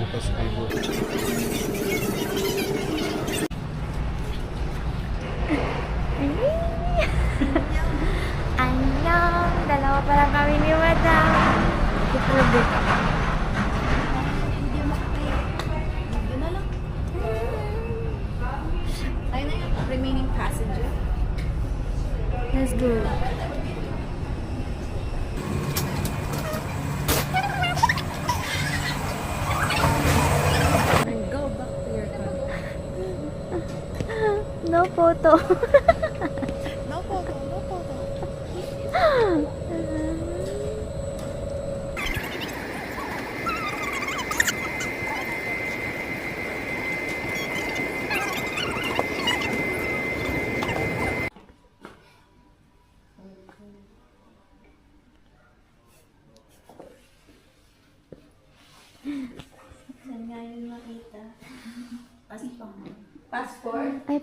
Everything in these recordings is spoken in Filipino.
bukas ay bukas. Annyeong! Dalawa pa lang kami ni Madam. Grabe. Yun na lang. Tayo na yung remaining passenger. Let's go. And go back to your car. No photo. No photo, no photo. Saan nga yun makita? Passport? Ay,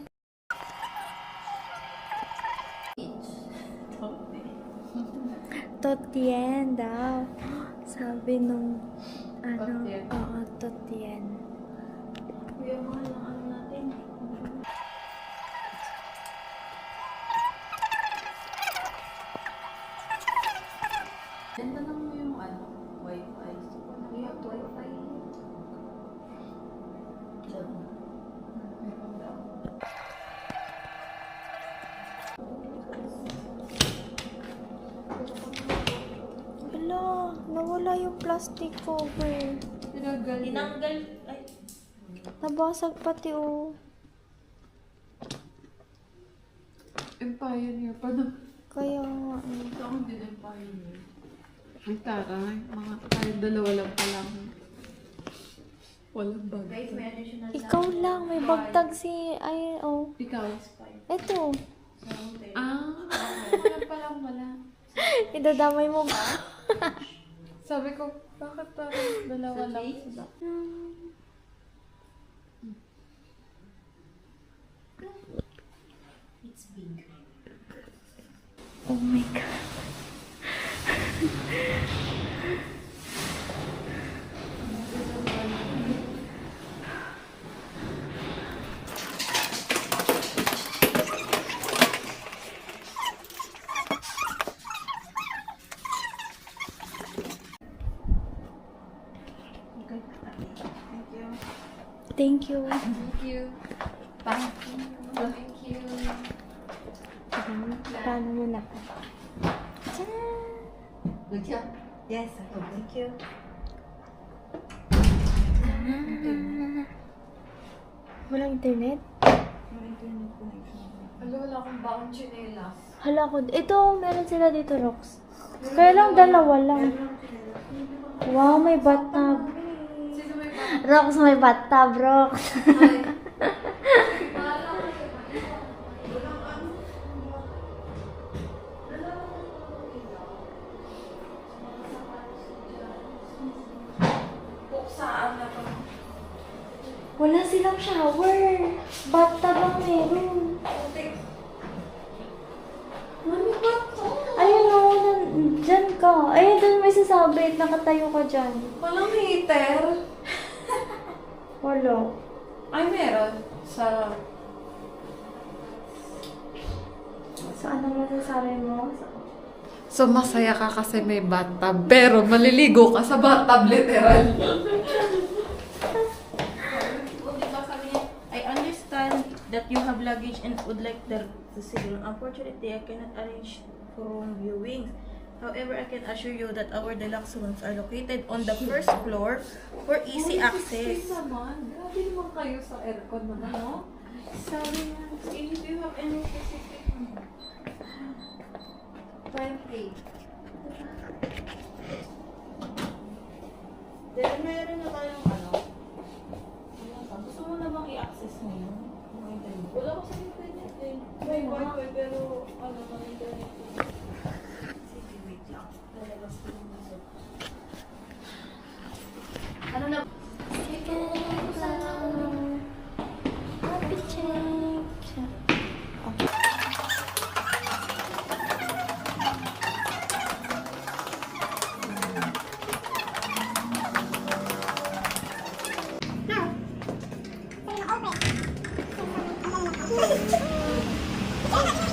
Totien daw. Sabi nung Totien? oo, Totien. Kuya, mahal ang ano natin. Ganda lang mo yung ano, wifi. We have wifi. Diyan. Hala, nawala yung plastic cover. Tinanggal. Ay. Nabasag pati oh. Pioneer pa na. Kaya nga eh. Ito akong din ang pioneer. Ay, taray. Mga tayo dalawa lang pa lang. Walang bag. Guys, may additional Ikaw lang, may bagtag si, ay, oh. Ikaw? Ito. Wala pa lang wala. Idadamay mo ba? Sabi ko, bakit parang dalawa lang sila? It's big. Oh my God. Okay. Thank you. Thank you. Thank you. Thank you. Paano mo na? Good job. Yes, thank you. Walang internet? May internet connection. Alam, wala akong baon chinelas. Hala ko. Ito, meron sila dito, Rox. Kaya lang dalawa lang. Wow, may bathtub. Sino may baon? Rox, may bathtub, Rox. Saan na pa? Wala silang shower. Bathtub ang meron. Mami, ba't to? Ayun o, dyan ka. Ayun, dun may sasabit. Nakatayo ka dyan. Walang heater. Wala. Ay, meron. Sa... So, ano masasabi mo? So, masaya ka kasi may bathtub, pero maliligo ka sa bathtub, literal. I understand that you have luggage and would like the signal. Unfortunately, I cannot arrange for room viewings. However, I can assure you that our deluxe rooms are located on the first floor for easy access. Naman. Grabe naman kayo sa aircon naman, no? Sabi nga, if you have any specific 20. Then, meron na tayong ano? Gusto mo na bang i-access mo yun? Wala ko sa internet eh. May wifi pero ano ka internet. Sige, wait lang. Lalabas ko yung nasa. Ano na? Second floor. Happy check. Thank you.